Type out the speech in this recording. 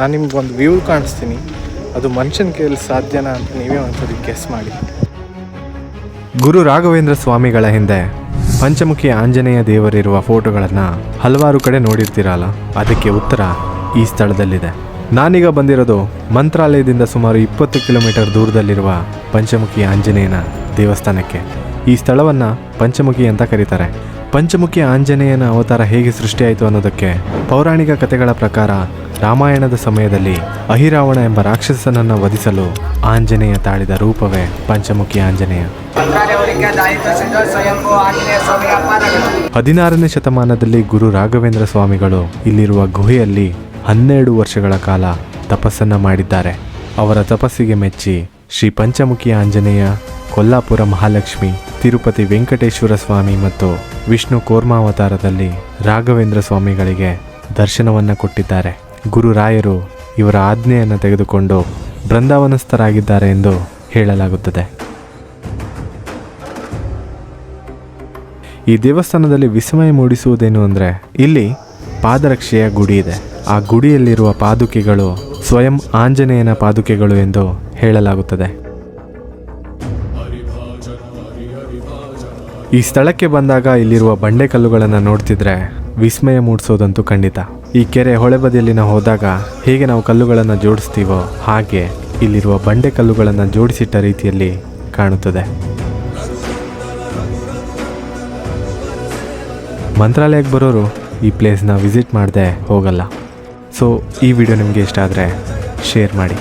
ನಾನು ನಿಮ್ಗೊಂದು ವ್ಯೂ ಕಾಣಿಸ್ತೀನಿ, ಅದು ಮನುಷ್ಯನ ಕೈಯಲ್ಲಿ ಸಾಧ್ಯನಾ ಅಂತ ನೀವೇ ಒಂದ್ಸರಿ ಗೆಸ್ ಮಾಡಿ. ಗುರು ರಾಘವೇಂದ್ರ ಸ್ವಾಮಿಗಳ ಹಿಂದೆ ಪಂಚಮುಖಿ ಆಂಜನೇಯ ದೇವರಿರುವ ಫೋಟೋಗಳನ್ನು ಹಲವಾರು ಕಡೆ ನೋಡಿರ್ತೀರಲ್ಲ, ಅದಕ್ಕೆ ಉತ್ತರ ಈ ಸ್ಥಳದಲ್ಲಿದೆ. ನಾನೀಗ ಬಂದಿರೋದು ಮಂತ್ರಾಲಯದಿಂದ ಸುಮಾರು 20 ಕಿಲೋಮೀಟರ್ ದೂರದಲ್ಲಿರುವ ಪಂಚಮುಖಿ ಆಂಜನೇಯನ ದೇವಸ್ಥಾನಕ್ಕೆ. ಈ ಸ್ಥಳವನ್ನು ಪಂಚಮುಖಿ ಅಂತ ಕರೀತಾರೆ. ಪಂಚಮುಖಿ ಆಂಜನೇಯನ ಅವತಾರ ಹೇಗೆ ಸೃಷ್ಟಿಯಾಯಿತು ಅನ್ನೋದಕ್ಕೆ ಪೌರಾಣಿಕ ಕಥೆಗಳ ಪ್ರಕಾರ ರಾಮಾಯಣದ ಸಮಯದಲ್ಲಿ ಅಹಿರಾವಣ ಎಂಬ ರಾಕ್ಷಸನನ್ನು ವಧಿಸಲು ಆಂಜನೇಯ ತಾಳಿದ ರೂಪವೇ ಪಂಚಮುಖಿ ಆಂಜನೇಯ. 16ನೇ ಶತಮಾನದಲ್ಲಿ ಗುರು ರಾಘವೇಂದ್ರ ಸ್ವಾಮಿಗಳು ಇಲ್ಲಿರುವ ಗುಹೆಯಲ್ಲಿ 12 ವರ್ಷಗಳ ಕಾಲ ತಪಸ್ಸನ್ನು ಮಾಡಿದ್ದಾರೆ. ಅವರ ತಪಸ್ಸಿಗೆ ಮೆಚ್ಚಿ ಶ್ರೀ ಪಂಚಮುಖಿ ಆಂಜನೇಯ, ಕೊಲ್ಲಾಪುರ ಮಹಾಲಕ್ಷ್ಮಿ, ತಿರುಪತಿ ವೆಂಕಟೇಶ್ವರ ಸ್ವಾಮಿ ಮತ್ತು ವಿಷ್ಣು ಕೂರ್ಮಾವತಾರದಲ್ಲಿ ರಾಘವೇಂದ್ರ ಸ್ವಾಮಿಗಳಿಗೆ ದರ್ಶನವನ್ನು ಕೊಟ್ಟಿದ್ದಾರೆ. ಗುರುರಾಯರು ಇವರ ಆಜ್ಞೆಯನ್ನು ತೆಗೆದುಕೊಂಡು ಬೃಂದಾವನಸ್ಥರಾಗಿದ್ದಾರೆ ಎಂದು ಹೇಳಲಾಗುತ್ತದೆ. ಈ ದೇವಸ್ಥಾನದಲ್ಲಿ ವಿಸ್ಮಯ ಮೂಡಿಸುವುದೇನು ಅಂದರೆ, ಇಲ್ಲಿ ಪಾದರಕ್ಷೆಯ ಗುಡಿ ಇದೆ. ಆ ಗುಡಿಯಲ್ಲಿರುವ ಪಾದುಕೆಗಳು ಸ್ವಯಂ ಆಂಜನೇಯನ ಪಾದುಕೆಗಳು ಎಂದು ಹೇಳಲಾಗುತ್ತದೆ. ಈ ಸ್ಥಳಕ್ಕೆ ಬಂದಾಗ ಇಲ್ಲಿರುವ ಬಂಡೆಕಲ್ಲುಗಳನ್ನು ನೋಡ್ತಿದ್ರೆ ವಿಸ್ಮಯ ಮೂಡಿಸೋದಂತೂ ಖಂಡಿತ. ಈ ಕೆರೆ ಹೊಳೆಬದಿಯಲ್ಲಿ ನಾವು ಹೋದಾಗ ಹೇಗೆ ನಾವು ಕಲ್ಲುಗಳನ್ನು ಜೋಡಿಸ್ತೀವೋ ಹಾಗೆ ಇಲ್ಲಿರುವ ಬಂಡೆಕಲ್ಲುಗಳನ್ನು ಜೋಡಿಸಿಟ್ಟ ರೀತಿಯಲ್ಲಿ ಕಾಣುತ್ತದೆ. ಮಂತ್ರಾಲಯಕ್ಕೆ ಬರೋರು ಈ ಪ್ಲೇಸ್ನ ವಿಸಿಟ್ ಮಾಡದೆ ಹೋಗಲ್ಲ. ಸೊ ಈ ವಿಡಿಯೋ ನಿಮಗೆ ಇಷ್ಟ ಆದರೆ ಶೇರ್ ಮಾಡಿ.